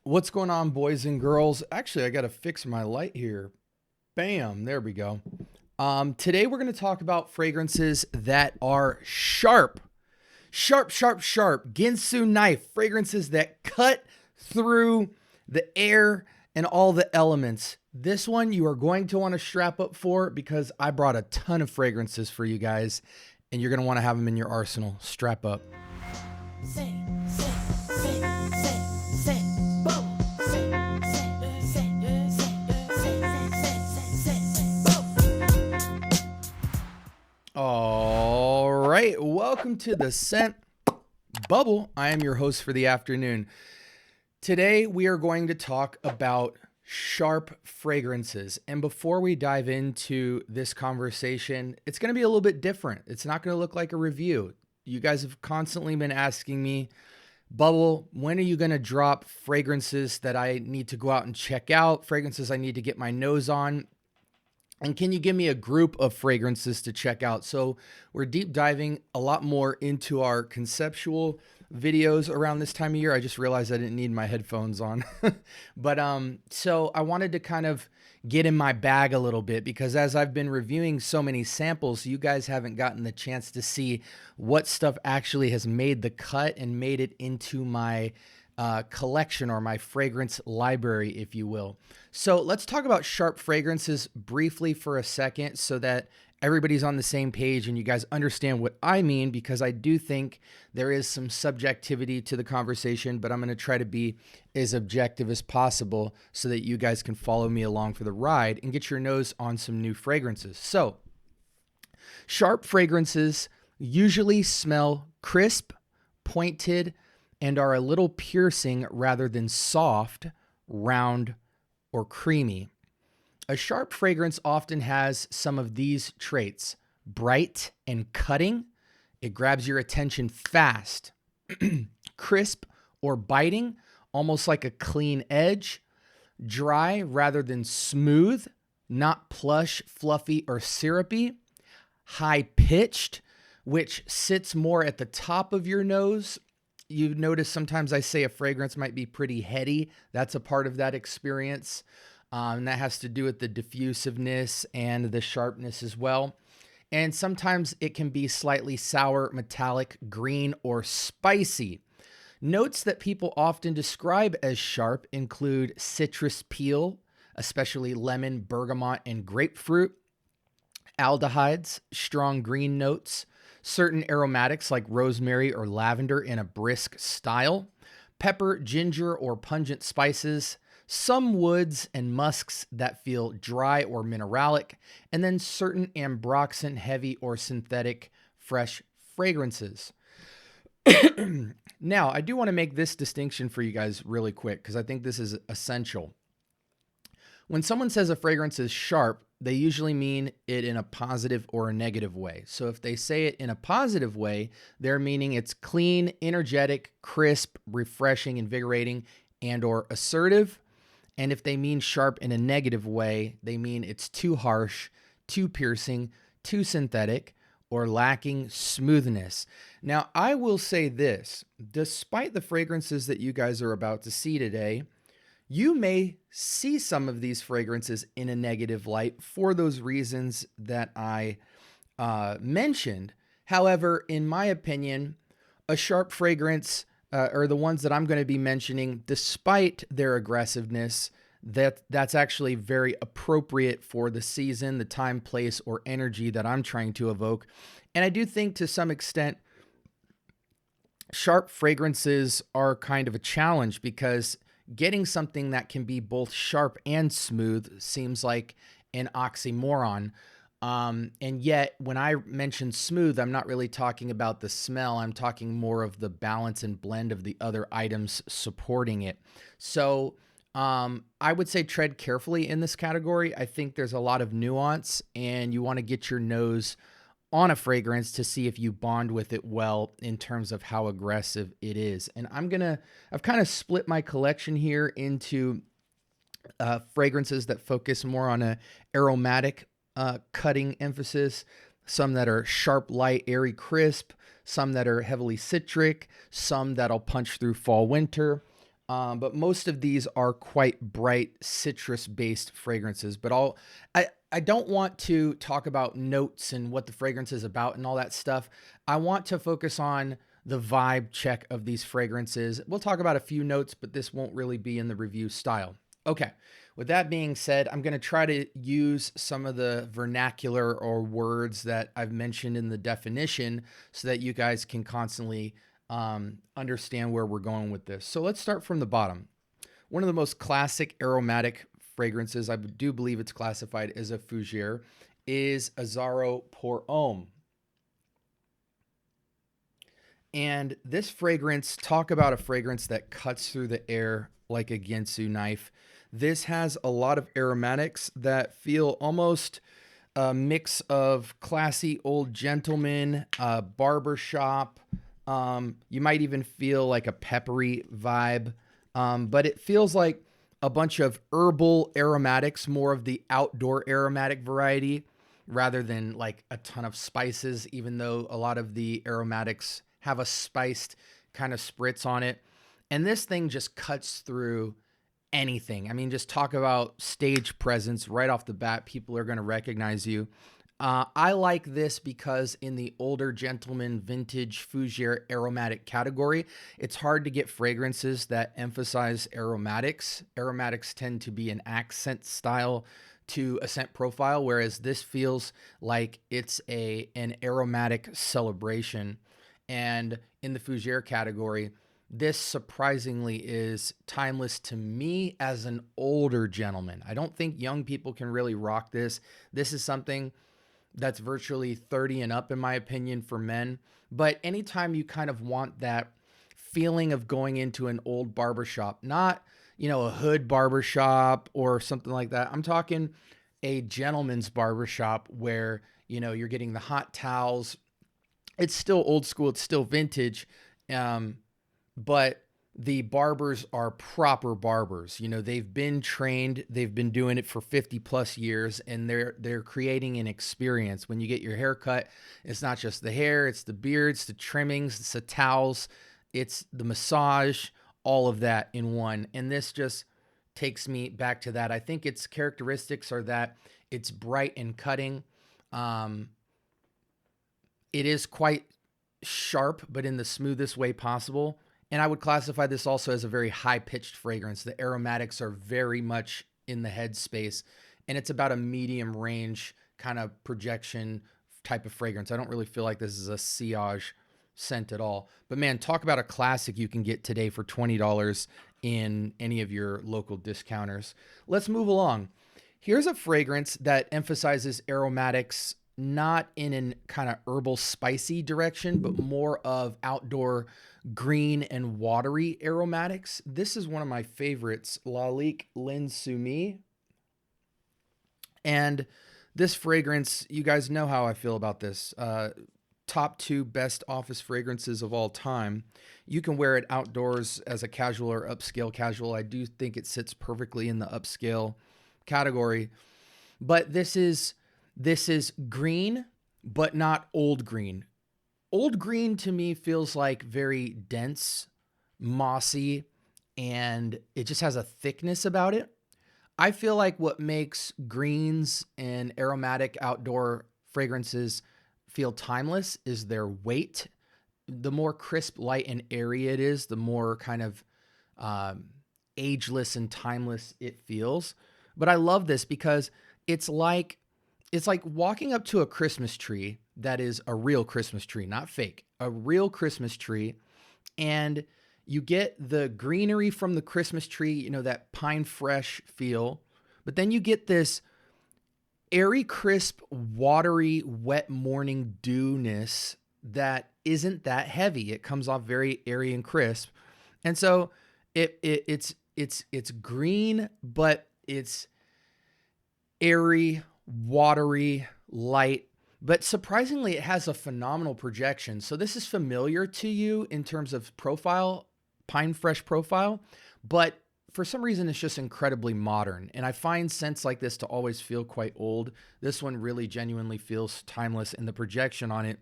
What's going on, boys and girls? Actually, I got to fix my light here. Bam, there we go. Today we're going to talk about fragrances that are sharp. Sharp, sharp, sharp. Ginsu knife. Fragrances that cut through the air and all the elements. This one you are going to want to strap up for because I brought a ton of fragrances for you guys and you're going to want to have them in your arsenal. Strap up. All right, welcome to the Scent Bubble. I am your host for the afternoon. Today we are going to talk about sharp fragrances. And before we dive into this conversation, it's going to be a little bit different. It's not going to look like a review. You guys have constantly been asking me, Bubble, when are you going to drop fragrances that I need to go out and check out, fragrances I need to get my nose on? And can you give me a group of fragrances to check out? So we're deep diving a lot more into our conceptual videos around this time of year. I just realized I didn't need my headphones on. But so I wanted to kind of get in my bag a little bit because as I've been reviewing so many samples, you guys haven't gotten the chance to see what stuff actually has made the cut and made it into my collection or my fragrance library, if you will. So let's talk about sharp fragrances briefly for a second so that everybody's on the same page and you guys understand what I mean, because I do think there is some subjectivity to the conversation, but I'm going to try to be as objective as possible so that you guys can follow me along for the ride and get your nose on some new fragrances. So sharp fragrances usually smell crisp, pointed, and are a little piercing rather than soft, round, or creamy. A sharp fragrance often has some of these traits: bright and cutting. It grabs your attention fast. Crisp or biting, almost like a clean edge. Dry rather than smooth, not plush, fluffy, or syrupy. High pitched, which sits more at the top of your nose. You notice sometimes I say a fragrance might be pretty heady. That's a part of that experience. And that has to do with the diffusiveness and the sharpness as well. And sometimes it can be slightly sour, metallic, green, or spicy. Notes that people often describe as sharp include citrus peel, especially lemon, bergamot, and grapefruit, aldehydes, strong green notes, certain aromatics like rosemary or lavender in a brisk style, pepper, ginger, or pungent spices, some woods and musks that feel dry or mineralic, and then certain ambroxan, heavy, or synthetic fresh fragrances. Now, I do want to make this distinction for you guys really quick because I think this is essential. When someone says a fragrance is sharp, they usually mean it in a positive or a negative way. So if they say it in a positive way, they're meaning it's clean, energetic, crisp, refreshing, invigorating, and or assertive. And if they mean sharp in a negative way, they mean it's too harsh, too piercing, too synthetic, or lacking smoothness. Now, I will say this, despite the fragrances that you guys are about to see today, you may see some of these fragrances in a negative light for those reasons that I mentioned. However, in my opinion, a sharp fragrance, or the ones that I'm going to be mentioning, despite their aggressiveness, that's actually very appropriate for the season, the time, place, or energy that I'm trying to evoke. And I do think to some extent, sharp fragrances are kind of a challenge because getting something that can be both sharp and smooth seems like an oxymoron. And yet, when I mention smooth, I'm not really talking about the smell. I'm talking more of the balance and blend of the other items supporting it. So I would say tread carefully in this category. I think there's a lot of nuance, and you want to get your nose on a fragrance to see if you bond with it well in terms of how aggressive it is. And I've kind of split my collection here into fragrances that focus more on a aromatic cutting emphasis, some that are sharp, light, airy, crisp, some that are heavily citric, some that'll punch through fall, winter, But most of these are quite bright citrus-based fragrances. But I don't want to talk about notes and what the fragrance is about and all that stuff. I want to focus on the vibe check of these fragrances. We'll talk about a few notes, but this won't really be in the review style. Okay, with that being said, I'm going to try to use some of the vernacular or words that I've mentioned in the definition so that you guys can constantly understand where we're going with this. So let's start from the bottom. One of the most classic aromatic fragrances, I do believe it's classified as a fougere, is Azzaro Pom. And this fragrance, talk about a fragrance that cuts through the air like a Kenzo knife. This has a lot of aromatics that feel almost a mix of classy old gentleman, barbershop. You might even feel like a peppery vibe, but it feels like a bunch of herbal aromatics, more of the outdoor aromatic variety rather than like a ton of spices, even though a lot of the aromatics have a spiced kind of spritz on it. And this thing just cuts through anything. I mean, just talk about stage presence right off the bat. People are going to recognize you. I like this because in the older gentleman vintage fougere aromatic category, it's hard to get fragrances that emphasize aromatics. Aromatics tend to be an accent style to a scent profile, whereas this feels like it's an aromatic celebration. And in the fougere category, this surprisingly is timeless to me as an older gentleman. I don't think young people can really rock this. This is something that's virtually 30 and up, in my opinion, for men. But anytime you kind of want that feeling of going into an old barbershop, not, a hood barbershop or something like that. I'm talking a gentleman's barbershop where, you're getting the hot towels. It's still old school. It's still vintage. But the barbers are proper barbers. They've been trained, they've been doing it for 50 plus years, and they're creating an experience. When you get your hair cut, it's not just the hair, it's the beards, the trimmings, it's the towels, it's the massage, all of that in one. And this just takes me back to that. I think its characteristics are that it's bright and cutting. It is quite sharp, but in the smoothest way possible. And I would classify this also as a very high-pitched fragrance. The aromatics are very much in the head space, and it's about a medium range kind of projection type of fragrance. I don't really feel like this is a sillage scent at all. But man, talk about a classic you can get today for $20 in any of your local discounters. Let's move along. Here's a fragrance that emphasizes aromatics not in an kind of herbal spicy direction, but more of outdoor green and watery aromatics. This is one of my favorites, Lalique White. And this fragrance, you guys know how I feel about this. Top 2 best office fragrances of all time. You can wear it outdoors as a casual or upscale casual. I do think it sits perfectly in the upscale category. But this is green, but not old green. Old green to me feels like very dense, mossy, and it just has a thickness about it. I feel like what makes greens and aromatic outdoor fragrances feel timeless is their weight. The more crisp, light, and airy it is, the more kind of ageless and timeless it feels. But I love this because it's like walking up to a Christmas tree that is a real Christmas tree, not fake, a real Christmas tree. And you get the greenery from the Christmas tree, that pine fresh feel. But then you get this airy, crisp, watery, wet morning dewness that isn't that heavy. It comes off very airy and crisp. And so it's green, but it's airy, watery, light, but surprisingly, it has a phenomenal projection. So this is familiar to you in terms of profile, pine fresh profile, but for some reason, it's just incredibly modern. And I find scents like this to always feel quite old. This one really genuinely feels timeless, and the projection on it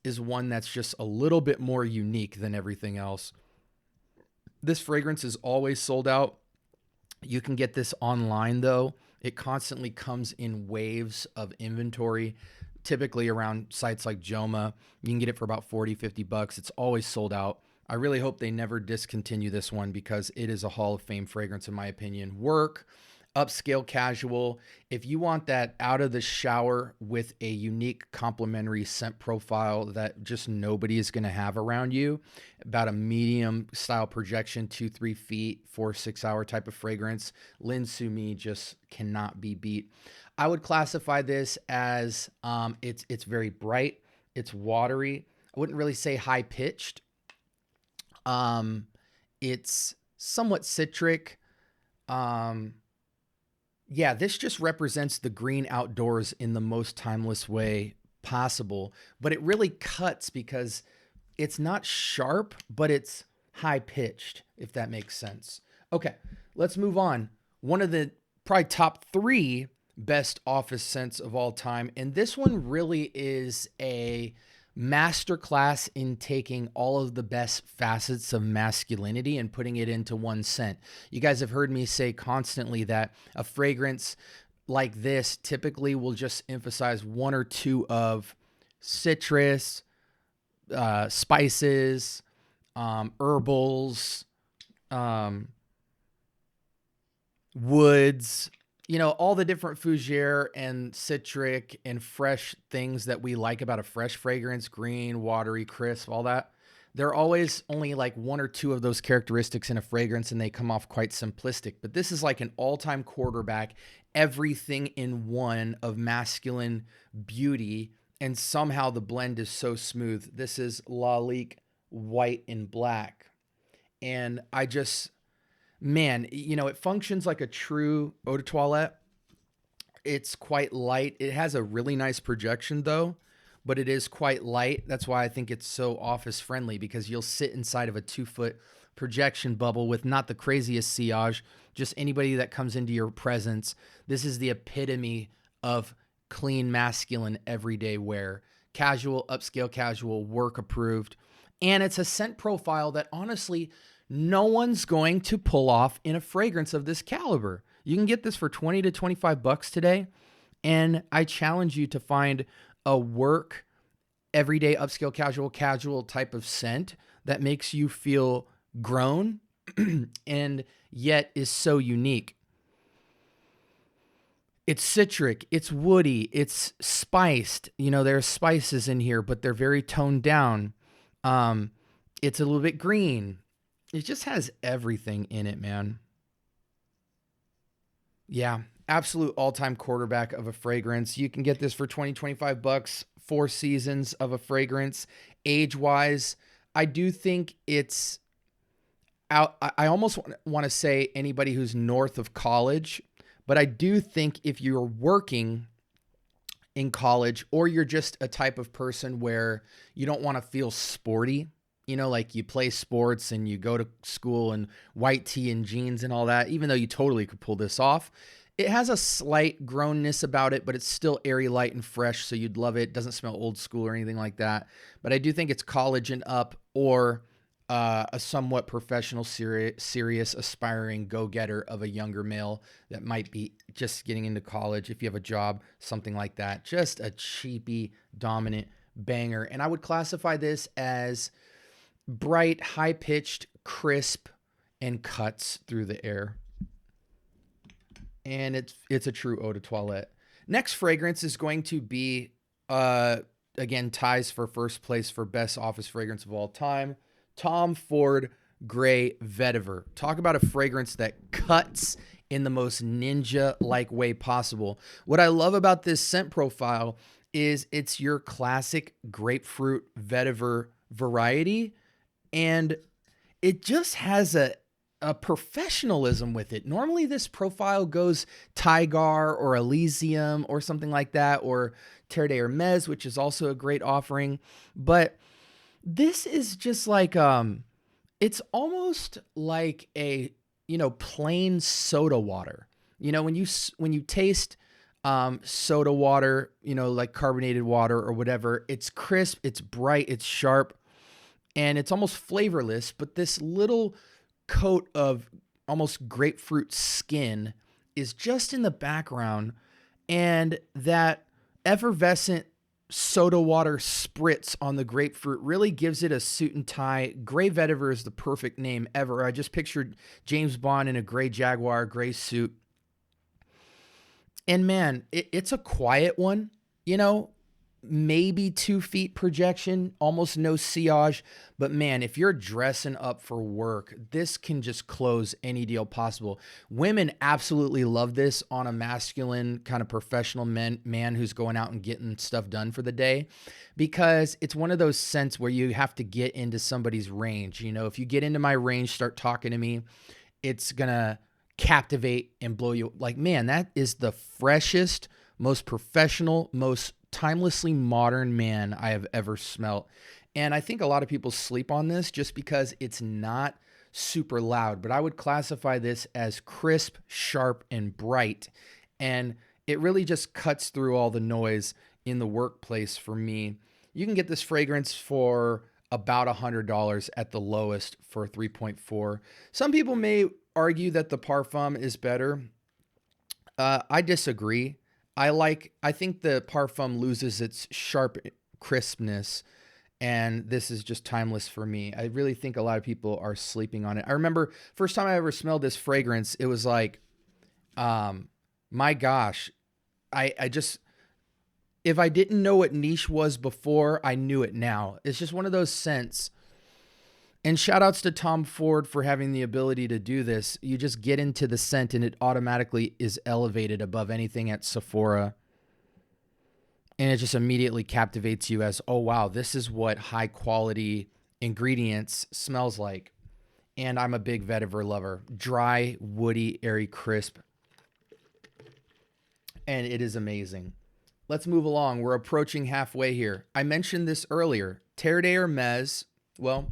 is one that's just a little bit more unique than everything else. This fragrance is always sold out. You can get this online though. It constantly comes in waves of inventory, typically around sites like Joma. You can get it for about 40, 50 bucks. It's always sold out. I really hope they never discontinue this one because it is a Hall of Fame fragrance in my opinion. Work, upscale casual. If you want that out of the shower with a unique complementary scent profile that just nobody is going to have around you, about a medium style projection, 2-3 feet, 4-6 hour type of fragrance, Lin Sumi just cannot be beat. I would classify this as it's very bright, it's watery. I wouldn't really say high pitched. It's somewhat citric. Yeah, this just represents the green outdoors in the most timeless way possible, but it really cuts because it's not sharp, but it's high pitched, if that makes sense. Okay, let's move on. One of the probably top 3 best office scents of all time, and this one really is a masterclass in taking all of the best facets of masculinity and putting it into one scent. You guys have heard me say constantly that a fragrance like this typically will just emphasize 1 or 2 of citrus, spices, herbals, woods, you know, all the different fougere and citric and fresh things that we like about a fresh fragrance, green, watery, crisp, all that. There are always only like 1 or 2 of those characteristics in a fragrance and they come off quite simplistic. But this is like an all-time quarterback, everything in one of masculine beauty, and somehow the blend is so smooth. This is Lalique White and Black. And I just... man, you know, it functions like a true eau de toilette. It's quite light. It has a really nice projection though, but it is quite light. That's why I think it's so office friendly, because you'll sit inside of a 2-foot projection bubble with not the craziest sillage, just anybody that comes into your presence. This is the epitome of clean, masculine, everyday wear. Casual, upscale casual, work approved. And it's a scent profile that honestly, no one's going to pull off in a fragrance of this caliber. You can get this for 20 to 25 bucks today. And I challenge you to find a work, everyday, upscale, casual type of scent that makes you feel grown and yet is so unique. It's citric, it's woody, it's spiced. You know, there's spices in here, but they're very toned down. It's a little bit green. It just has everything in it, man. Yeah, absolute all-time quarterback of a fragrance. You can get this for 20, 25 bucks, 4 seasons of a fragrance. Age-wise, I do think it's out. I almost want to say anybody who's north of college, but I do think if you're working in college or you're just a type of person where you don't want to feel sporty, you know, like you play sports and you go to school in white tee and jeans and all that, even though you totally could pull this off. It has a slight grownness about it, but it's still airy, light, and fresh, so you'd love it. It doesn't smell old school or anything like that. But I do think it's college and up, or a somewhat professional, serious, aspiring go-getter of a younger male that might be just getting into college. If you have a job, something like that. Just a cheapy, dominant banger. And I would classify this as bright, high-pitched, crisp, and cuts through the air. And it's a true eau de toilette. Next fragrance is going to be, again, ties for first place for best office fragrance of all time. Tom Ford Grey Vetiver. Talk about a fragrance that cuts in the most ninja-like way possible. What I love about this scent profile is it's your classic grapefruit vetiver variety, and it just has a professionalism with it. Normally this profile goes Tigar or Elysium or something like that, or Terre de Hermes, which is also a great offering. But this is just like, it's almost like a, you know, plain soda water. You know, when you taste soda water, you know, like carbonated water or whatever, it's crisp, it's bright, it's sharp, and it's almost flavorless. But this little coat of almost grapefruit skin is just in the background, and that effervescent soda water spritz on the grapefruit really gives it a suit and tie. Gray Vetiver is the perfect name ever. I just pictured James Bond in a gray Jaguar, gray suit. And man, it's a quiet one, you know, maybe 2 feet projection, almost no sillage. But man, if you're dressing up for work, this can just close any deal possible. Women absolutely love this on a masculine kind of professional man who's going out and getting stuff done for the day, because it's one of those scents where you have to get into somebody's range. You know, if you get into my range, start talking to me, it's gonna captivate and blow you. Like, man, that is the freshest, most professional, most timelessly modern man I have ever smelt. And I think a lot of people sleep on this just because it's not super loud, but I would classify this as crisp, sharp, and bright. And it really just cuts through all the noise in the workplace for me. You can get this fragrance for about $100 at the lowest for 3.4. Some people may argue that the Parfum is better. I disagree. I think the Parfum loses its sharp crispness, and this is just timeless for me. I really think a lot of people are sleeping on it. I remember first time I ever smelled this fragrance, it was like, my gosh, I just, if I didn't know what niche was before, I knew it now. It's just one of those scents. And shout outs to Tom Ford for having the ability to do this. You just get into the scent and it automatically is elevated above anything at Sephora. And it just immediately captivates you as, oh, wow, this is what high quality ingredients smells like. And I'm a big vetiver lover. Dry, woody, airy, crisp. And it is amazing. Let's move along. We're approaching halfway here. I mentioned this earlier. Terre de Hermes. Well,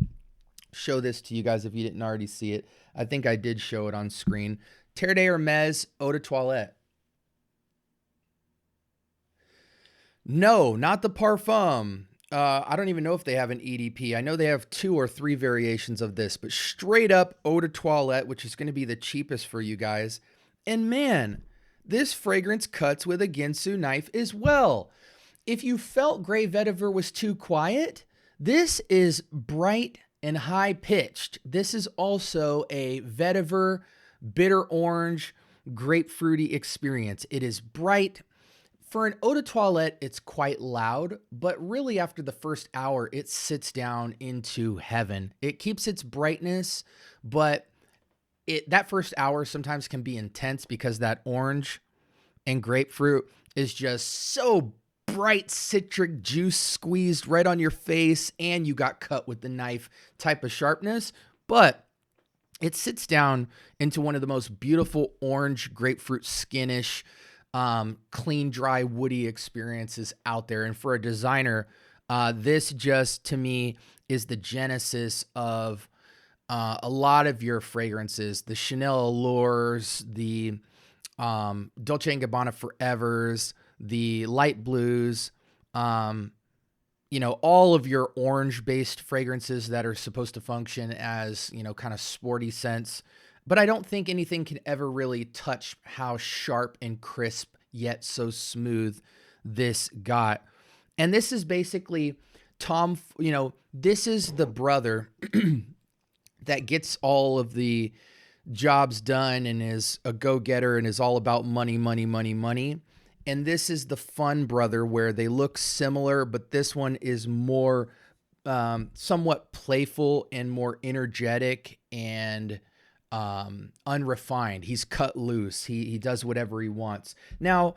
show this to you guys if you didn't already see it. I think I did show it on screen. Terre de Hermes Eau de Toilette. No, not the Parfum. I don't even know if they have an EDP. I know they have 2 or 3 variations of this, but straight up Eau de Toilette, which is going to be the cheapest for you guys. And man, this fragrance cuts with a Ginsu knife as well. If you felt Gray Vetiver was too quiet, this is bright and high pitched. This is also a vetiver, bitter orange, grapefruity experience. It is bright. For an eau de toilette, it's quite loud, but really after the first hour, it sits down into heaven. It keeps its brightness, but that first hour sometimes can be intense because that orange and grapefruit is just so bright citric juice squeezed right on your face, and you got cut with the knife type of sharpness, but it sits down into one of the most beautiful orange grapefruit skinish, clean, dry, woody experiences out there. And for a designer, this just to me is the genesis of a lot of your fragrances, the Chanel Allures, the Dolce & Gabbana Forevers, the light blues, you know, all of your orange-based fragrances that are supposed to function as, you know, kind of sporty scents. But I don't think anything can ever really touch how sharp and crisp yet so smooth this got. And this is basically Tom, you know, this is the brother that gets all of the jobs done and is a go-getter and is all about money, money, money, money. And this is the fun brother where they look similar, but this one is more somewhat playful and more energetic and unrefined. He's cut loose. He does whatever he wants. Now,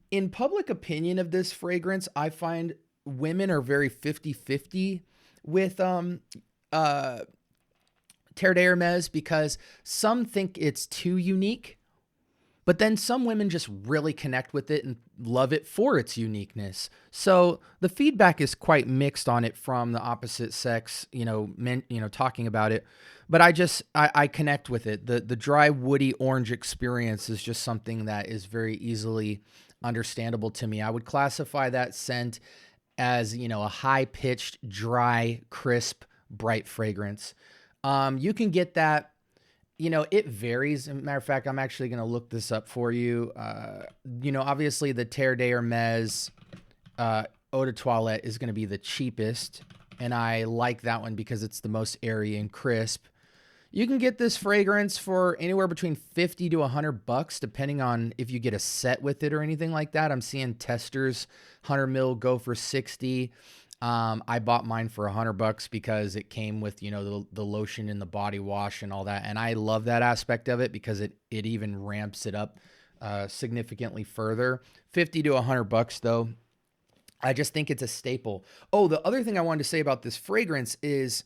in public opinion of this fragrance, I find women are very 50-50 with Terre de Hermes because some think it's too unique. But then some women just really connect with it and love it for its uniqueness. So the feedback is quite mixed on it from the opposite sex, men, talking about it. But I connect with it. The dry, woody orange experience is just something that is very easily understandable to me. I would classify that scent as, a high-pitched, dry, crisp, bright fragrance. You can get that It varies. As a matter of fact, I'm actually going to look this up for you. Obviously the Terre de Hermes Eau de Toilette is going to be the cheapest. And I like that one because it's the most airy and crisp. You can get this fragrance for anywhere between 50 to $100, depending on if you get a set with it or anything like that. I'm seeing testers 100 mil go for 60. I bought mine for $100 because it came with, the lotion and the body wash and all that. And I love that aspect of it because it even ramps it up significantly further. 50 to $100 though. I just think it's a staple. Oh, the other thing I wanted to say about this fragrance is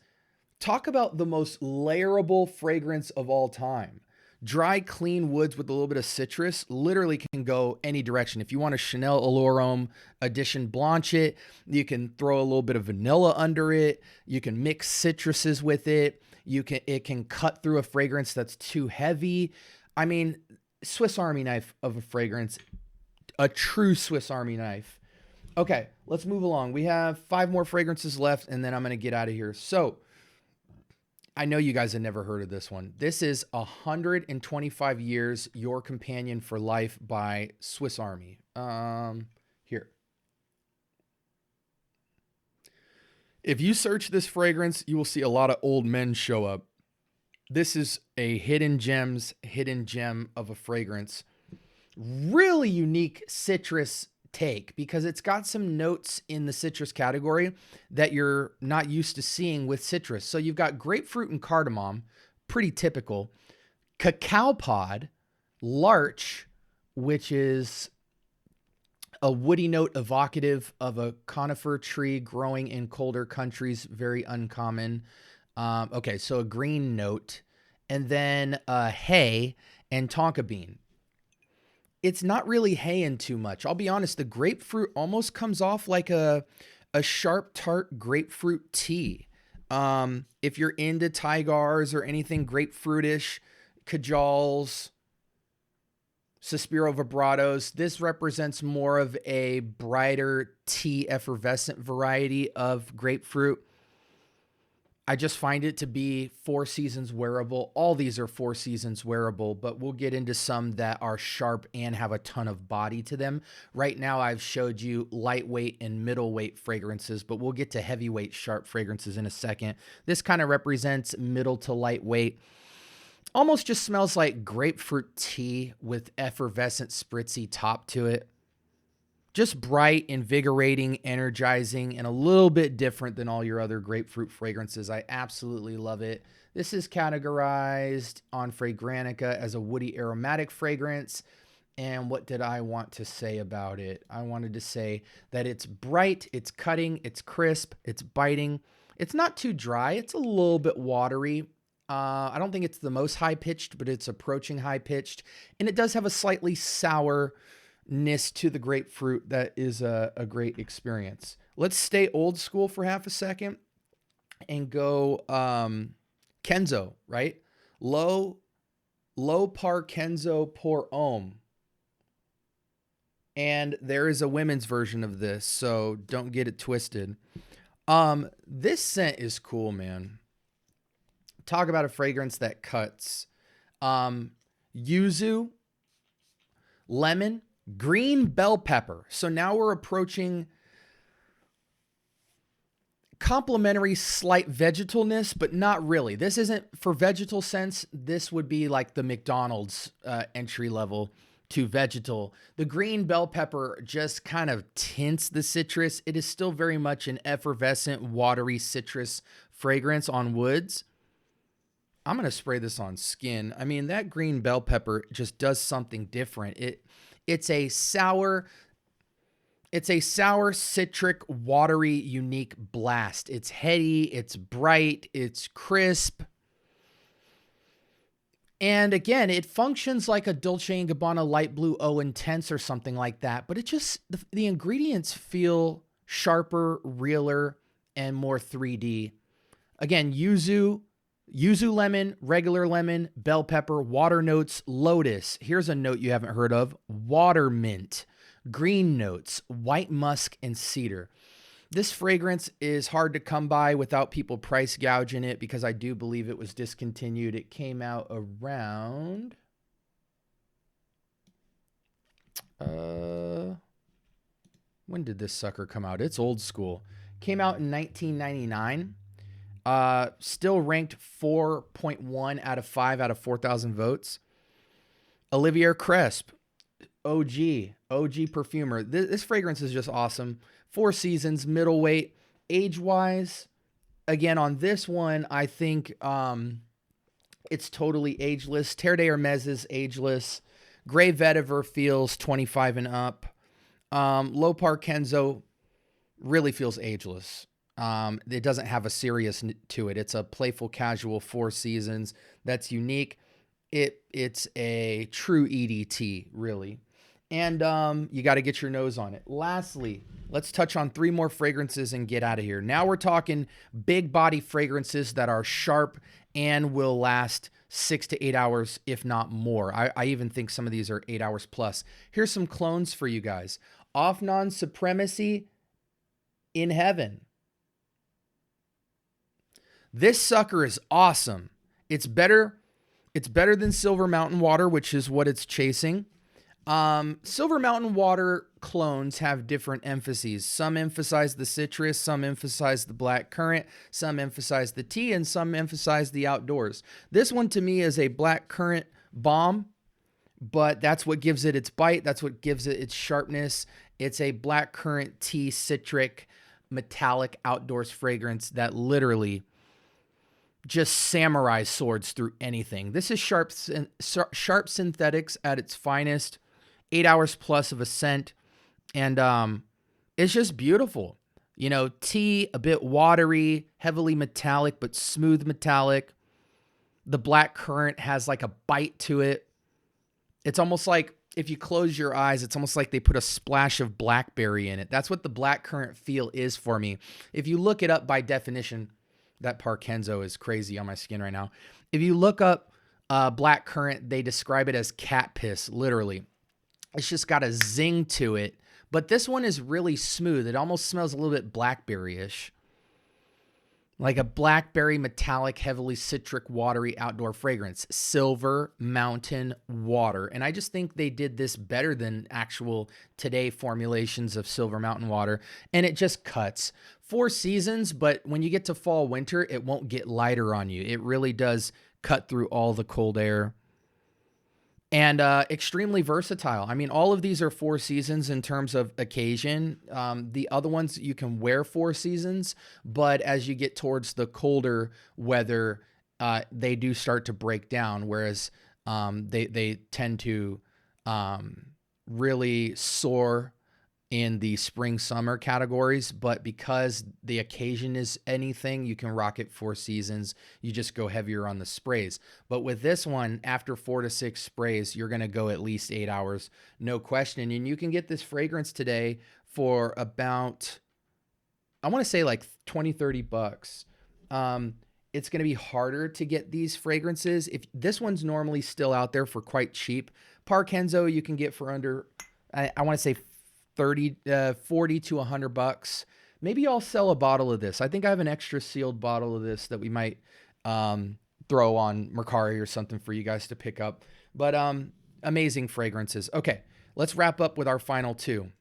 talk about the most layerable fragrance of all time. Dry, clean woods with a little bit of citrus literally can go any direction. If you want a Chanel Allure Edition Blanchet, you can throw a little bit of vanilla under it. You can mix citruses with it. It can cut through a fragrance that's too heavy. I mean, Swiss Army knife of a fragrance, a true Swiss Army knife. Okay, let's move along. We have 5 more fragrances left, and then I'm going to get out of here. So, I know you guys have never heard of this one. This is 125 Years, Your Companion for Life by Swiss Army. Here. If you search this fragrance, you will see a lot of old men show up. This is a hidden gem of a fragrance. Really unique citrus take because it's got some notes in the citrus category that you're not used to seeing with citrus. So you've got grapefruit and cardamom, pretty typical. Cacao pod, larch, which is a woody note evocative of a conifer tree growing in colder countries, very uncommon. Okay, so a green note, and then hay and tonka bean. It's not really haying too much. I'll be honest, the grapefruit almost comes off like a sharp, tart grapefruit tea. If you're into Tigars or anything grapefruitish, Kajals, Suspiro Vibratos, this represents more of a brighter tea effervescent variety of grapefruit. I just find it to be 4 seasons wearable. All these are 4 seasons wearable, but we'll get into some that are sharp and have a ton of body to them. Right now, I've showed you lightweight and middleweight fragrances, but we'll get to heavyweight sharp fragrances in a second. This kind of represents middle to lightweight. Almost just smells like grapefruit tea with effervescent spritzy top to it. Just bright, invigorating, energizing, and a little bit different than all your other grapefruit fragrances. I absolutely love it. This is categorized on Fragrantica as a woody aromatic fragrance. And what did I want to say about it? I wanted to say that it's bright, it's cutting, it's crisp, it's biting. It's not too dry. It's a little bit watery. I don't think it's the most high-pitched, but it's approaching high-pitched. And it does have a slightly sourness to the grapefruit that is a great experience. Let's stay old school for half a second and go Kenzo, right? Low par Kenzo pour Homme. And there is a women's version of this, so don't get it twisted. This scent is cool, man. Talk about a fragrance that cuts. Yuzu, lemon, green bell pepper. So now we're approaching complementary slight vegetalness, but not really. This isn't for vegetal sense. This would be like the McDonald's entry level to vegetal. The green bell pepper just kind of tints the citrus. It is still very much an effervescent, watery citrus fragrance on woods. I'm going to spray this on skin. I mean, that green bell pepper just does something different. It's a sour, citric, watery, unique blast. It's heady, it's bright, it's crisp. And again, it functions like a Dolce & Gabbana light blue O Intense or something like that, but it just, the ingredients feel sharper, realer, and more 3D. Again, yuzu lemon, regular lemon, bell pepper, water notes, lotus. Here's a note you haven't heard of. Water mint, green notes, white musk, and cedar. This fragrance is hard to come by without people price gouging it because I do believe it was discontinued. It came out around... when did this sucker come out? It's old school. Came out in 1999. Still ranked 4.1 out of 5 out of 4,000 votes. Olivier Cresp, OG perfumer. This fragrance is just awesome. 4 seasons, middleweight, age-wise. Again, on this one, I think it's totally ageless. Terre de Hermes is ageless. Gray Vetiver feels 25 and up. Lopar Kenzo really feels ageless. It doesn't have a serious to it. It's a playful, casual 4 seasons that's unique. It's a true EDT, really. And you got to get your nose on it. Lastly, let's touch on 3 more fragrances and get out of here. Now we're talking big body fragrances that are sharp and will last 6 to 8 hours, if not more. I even think some of these are 8 hours plus. Here's some clones for you guys. Afnan Supremacy in Heaven. This sucker is awesome. It's better than Silver Mountain Water, which is what it's chasing. Silver Mountain Water clones have different emphases. Some emphasize the citrus, some emphasize the black currant, some emphasize the tea, and some emphasize the outdoors. This one to me is a black currant bomb, but that's what gives it its bite. That's what gives it its sharpness. It's a black currant tea, citric, metallic outdoors fragrance that literally just samurai swords through anything. This is sharp synthetics at its finest. 8 hours plus of a scent. And it's just beautiful. You know, tea, a bit watery, heavily metallic, but smooth metallic. The black currant has like a bite to it. It's almost like if you close your eyes, it's almost like they put a splash of blackberry in it. That's what the black currant feel is for me. If you look it up by definition, that Kenzo is crazy on my skin right now. If you look up black currant, they describe it as cat piss, literally. It's just got a zing to it. But this one is really smooth. It almost smells a little bit blackberry-ish. Like a blackberry, metallic, heavily citric, watery outdoor fragrance. Silver Mountain Water. And I just think they did this better than actual today formulations of Silver Mountain Water. And it just cuts. 4 seasons, but when you get to fall, winter, it won't get lighter on you. It really does cut through all the cold air. And extremely versatile. I mean, all of these are 4 seasons in terms of occasion. The other ones you can wear 4 seasons, but as you get towards the colder weather, they do start to break down, whereas they tend to really soar in the spring summer categories. But because the occasion is anything, you can rock it 4 seasons. You just go heavier on the sprays. But with this one, after 4 to 6 sprays, you're going to go at least 8 hours, no question. And you can get this fragrance today for about, I want to say like 20, 30 bucks. It's going to be harder to get these fragrances. If this one's normally still out there for quite cheap. Kenzo you can get for under, I want to say 40 to 100 bucks. Maybe I'll sell a bottle of this. I think I have an extra sealed bottle of this that we might throw on Mercari or something for you guys to pick up. But amazing fragrances. Okay, let's wrap up with our final 2.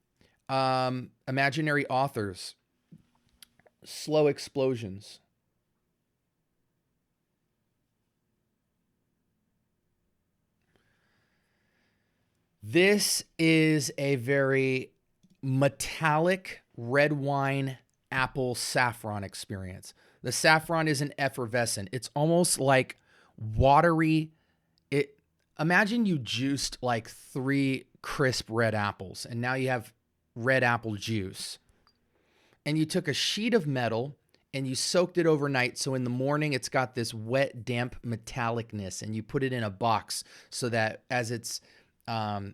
Imaginary Authors. Slow Explosions. This is a very metallic red wine apple saffron experience. The saffron isn't effervescent. It's almost like watery. Imagine you juiced like 3 crisp red apples and now you have red apple juice. And you took a sheet of metal and you soaked it overnight. So in the morning, it's got this wet, damp metallicness, and you put it in a box so that as it's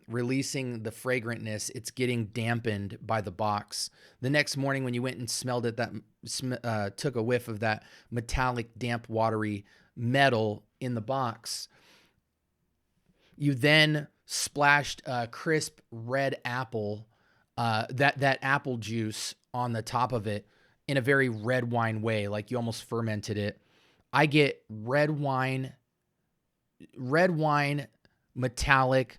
releasing the fragrantness, it's getting dampened by the box. The next morning when you went and smelled it, took a whiff of that metallic, damp, watery metal in the box. You then splashed crisp red apple, that apple juice on the top of it in a very red wine way, like you almost fermented it. I get red wine, metallic,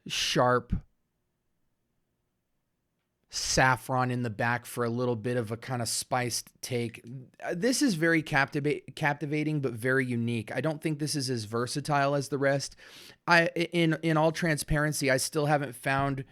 sharp, saffron in the back for a little bit of a kind of spiced take. This is very captivating, but very unique. I don't think this is as versatile as the rest. In all transparency, I still haven't found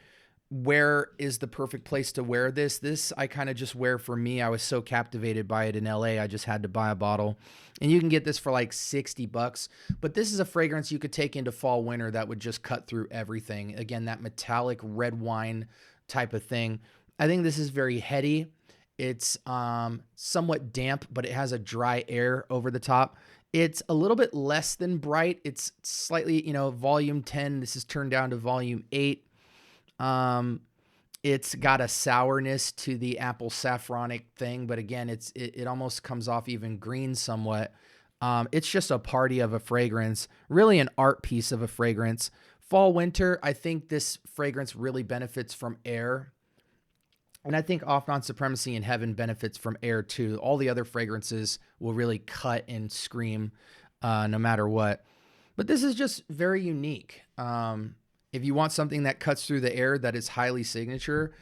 where is the perfect place to wear this. This I kind of just wear for me. I was so captivated by it in LA, I just had to buy a bottle. And you can get this for like $60, but this is a fragrance you could take into fall, winter that would just cut through everything. Again, that metallic red wine type of thing. I think this is very heady. It's somewhat damp, but it has a dry air over the top. It's a little bit less than bright. It's slightly, volume 10. This is turned down to volume 8. It's got a sourness to the apple saffronic thing, but again, it almost comes off even green somewhat. It's just a party of a fragrance, really an art piece of a fragrance. Fall, winter, I think this fragrance really benefits from air. And I think Afnan Supremacy in Heaven benefits from air too. All the other fragrances will really cut and scream no matter what. But this is just very unique. If you want something that cuts through the air that is highly signature,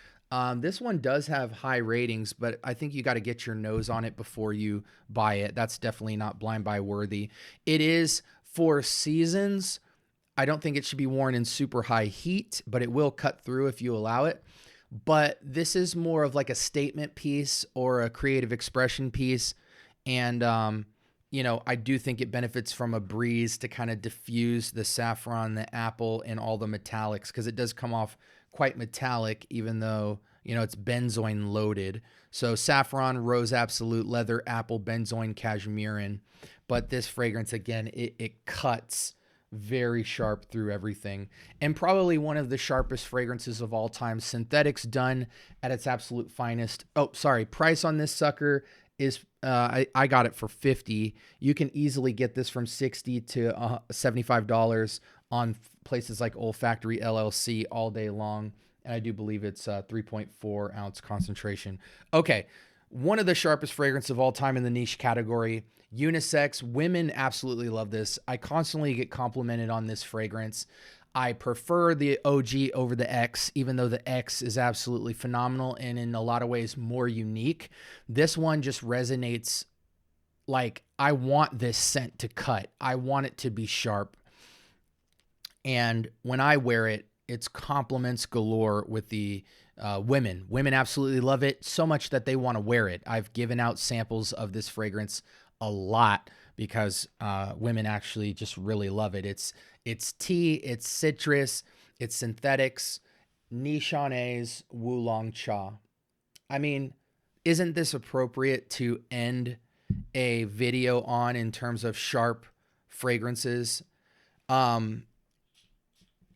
this one does have high ratings, but I think you got to get your nose on it before you buy it. That's definitely not blind buy worthy. It is for seasons. I don't think it should be worn in super high heat, but it will cut through if you allow it. But this is more of like a statement piece or a creative expression piece. And, I do think it benefits from a breeze to kind of diffuse the saffron, the apple, and all the metallics, because it does come off quite metallic, even though, it's benzoin loaded. So saffron, rose absolute, leather, apple, benzoin, cashmere. But this fragrance, again, it cuts very sharp through everything, and probably one of the sharpest fragrances of all time. Synthetics done at its absolute finest. Oh, sorry. Price on this sucker is I got it for $50. You can easily get this from $60 to $75 on places like Olfactory LLC all day long, and I do believe it's 3.4 ounce concentration. Okay, one of the sharpest fragrances of all time in the niche category. Unisex, women absolutely love this. I constantly get complimented on this fragrance. I prefer the OG over the X, even though the X is absolutely phenomenal and in a lot of ways more unique. This one just resonates like I want this scent to cut. I want it to be sharp. And when I wear it, it's compliments galore with the women. Women absolutely love it so much that they want to wear it. I've given out samples of this fragrance a lot because women actually just really love it. It's tea, it's citrus, it's synthetics, Nishane Wulong Cha. I mean, isn't this appropriate to end a video on in terms of sharp fragrances?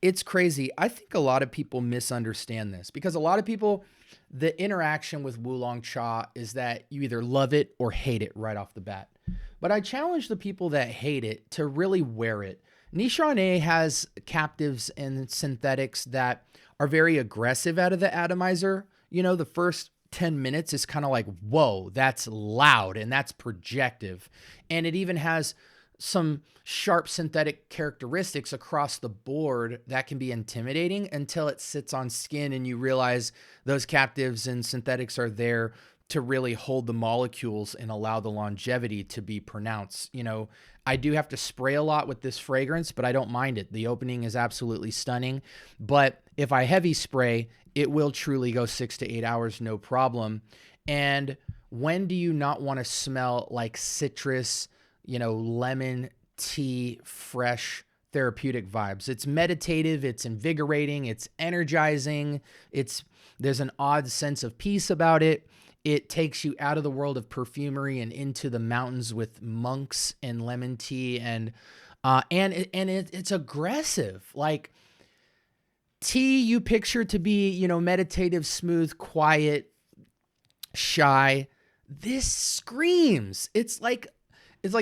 It's crazy. I think a lot of people misunderstand this because a lot of people, the interaction with Wulong Cha is that you either love it or hate it right off the bat. But I challenge the people that hate it to really wear it. Nishane has captives and synthetics that are very aggressive out of the atomizer. The first 10 minutes is kind of like, whoa, that's loud and that's projective. And it even has some sharp synthetic characteristics across the board that can be intimidating until it sits on skin and you realize those captives and synthetics are there to really hold the molecules and allow the longevity to be pronounced. I do have to spray a lot with this fragrance, but I don't mind it. The opening is absolutely stunning. But if I heavy spray, it will truly go 6 to 8 hours, no problem. And when do you not want to smell like citrus, lemon, tea, fresh, therapeutic vibes? It's meditative, it's invigorating, it's energizing. There's an odd sense of peace about it. It takes you out of the world of perfumery and into the mountains with monks and lemon tea, and it's aggressive. Like tea, you picture to be, meditative, smooth, quiet, shy. This screams. It's like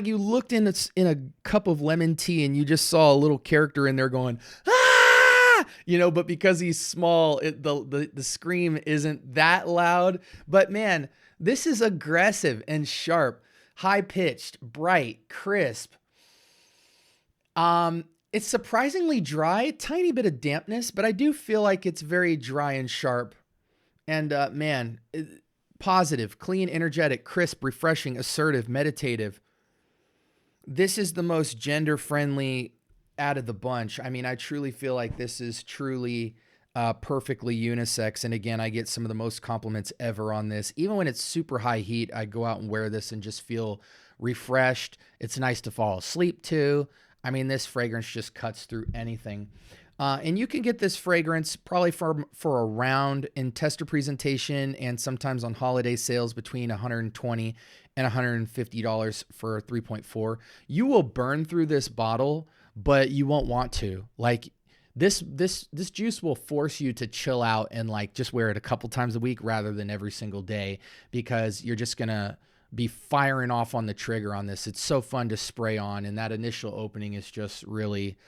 you looked in a cup of lemon tea and you just saw a little character in there going, ah! but because he's small, the scream isn't that loud. But man, this is aggressive and sharp, high pitched, bright, crisp. It's surprisingly dry, tiny bit of dampness, but I do feel like it's very dry and sharp. And man, positive, clean, energetic, crisp, refreshing, assertive, meditative. This is the most gender friendly out of the bunch. I mean, I truly feel like this is truly perfectly unisex. And again, I get some of the most compliments ever on this. Even when it's super high heat, I go out and wear this and just feel refreshed. It's nice to fall asleep to. I mean, this fragrance just cuts through anything. And you can get this fragrance probably for around in tester presentation and sometimes on holiday sales between $120 and $150 for 3.4. You will burn through this bottle, but you won't want to. Like this juice will force you to chill out and like just wear it a couple times a week rather than every single day, because you're just gonna be firing off on the trigger on this. It's so fun to spray on, and that initial opening is just really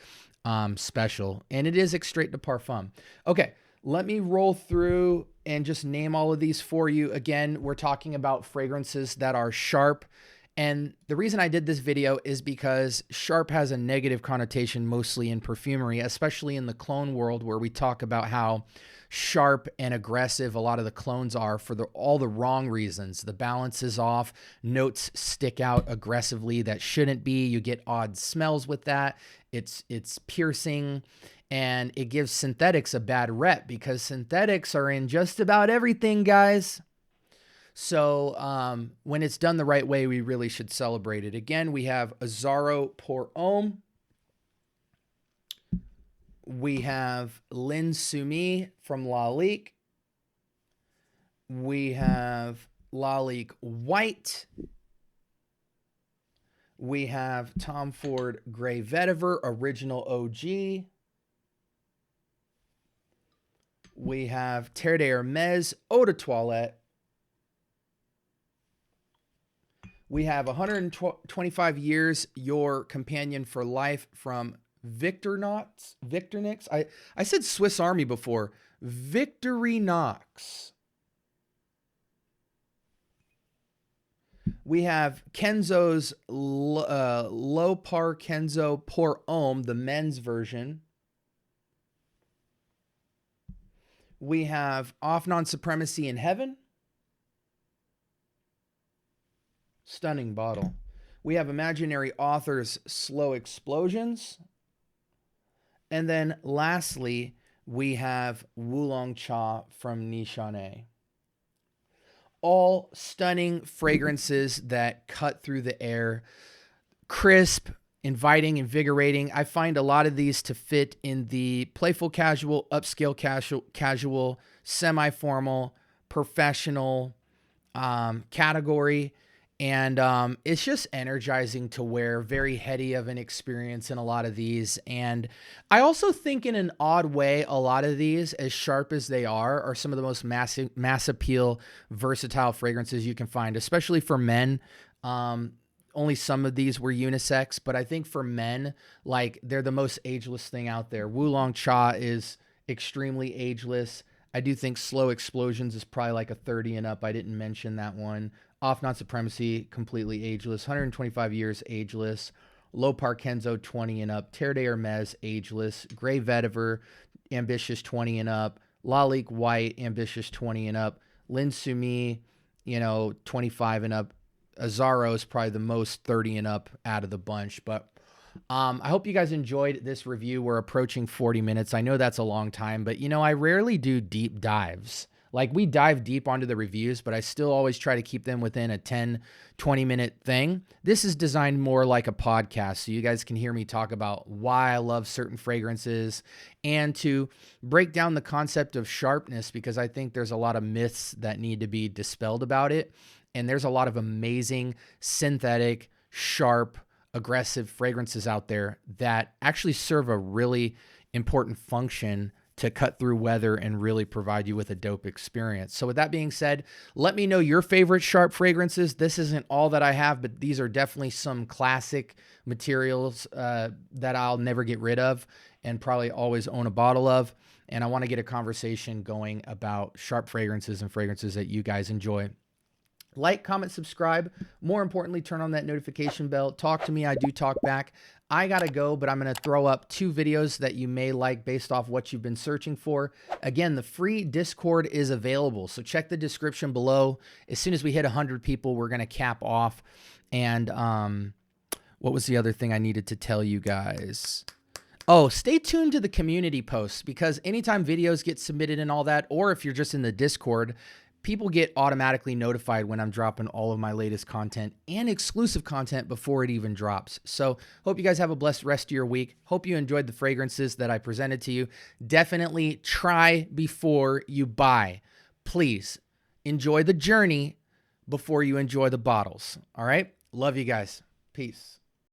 special, and it is extrait de parfum. Okay, let me roll through and just name all of these for you. Again, we're talking about fragrances that are sharp, and the reason I did this video is because sharp has a negative connotation mostly in perfumery, especially in the clone world, where we talk about how sharp and aggressive a lot of the clones are for all the wrong reasons. The balance is off, notes stick out aggressively that shouldn't be, you get odd smells with that, it's piercing, and it gives synthetics a bad rep because synthetics are in just about everything, guys. So when it's done the right way, we really should celebrate it. Again, we have Azzaro Pom. We have Lin Sumi from Lalique. We have Lalique White. We have Tom Ford Grey Vetiver, original OG. We have Terre de Hermes, Eau de Toilette. We have 125 years, Your Companion for Life from Victorinox. I said Swiss Army before. Victorinox. We have Kenzo's Low Par Kenzo Pour Homme, the men's version. We have Afnan Supremacy in Heaven. Stunning bottle. We have Imaginary Authors Slow Explosions. And then lastly, we have Wulong Cha from Nishane. All stunning fragrances that cut through the air. Crisp, inviting, invigorating. I find a lot of these to fit in the playful casual, upscale casual, semi-formal, professional category. And it's just energizing to wear, very heady of an experience in a lot of these. And I also think in an odd way, a lot of these, as sharp as they are some of the most mass appeal, versatile fragrances you can find, especially for men. Only some of these were unisex, but I think for men, like they're the most ageless thing out there. Wulong Cha is extremely ageless. I do think Slow Explosions is probably like a 30 and up. I didn't mention that one. Afnan Supremacy, completely ageless. 125 years, ageless. Low Par Kenzo, 20 and up. Terre de Hermes, ageless. Grey Vetiver, ambitious, 20 and up. Lalique White, ambitious, 20 and up. Lin Sumi, 25 and up. Azzaro is probably the most 30 and up out of the bunch. But I hope you guys enjoyed this review. We're approaching 40 minutes. I know that's a long time, but I rarely do deep dives. Like we dive deep onto the reviews, but I still always try to keep them within a 10, 20-minute thing. This is designed more like a podcast, so you guys can hear me talk about why I love certain fragrances and to break down the concept of sharpness, because I think there's a lot of myths that need to be dispelled about it. And there's a lot of amazing synthetic, sharp, aggressive fragrances out there that actually serve a really important function to cut through weather and really provide you with a dope experience. So with that being said, let me know your favorite sharp fragrances. This isn't all that I have, but these are definitely some classic materials that I'll never get rid of. and probably always own a bottle of. And I want to get a conversation going about sharp fragrances and fragrances that you guys enjoy. Like, comment, subscribe. More importantly, turn on that notification bell. Talk to me. I do talk back. I got to go, but I'm going to throw up 2 videos that you may like based off what you've been searching for. Again, the free Discord is available, so check the description below. As soon as we hit 100 people, we're going to cap off. And what was the other thing I needed to tell you guys? Oh, stay tuned to the community posts, because anytime videos get submitted and all that, or if you're just in the Discord, people get automatically notified when I'm dropping all of my latest content and exclusive content before it even drops. So hope you guys have a blessed rest of your week. Hope you enjoyed the fragrances that I presented to you. Definitely try before you buy. Please enjoy the journey before you enjoy the bottles. All right? Love you guys. Peace.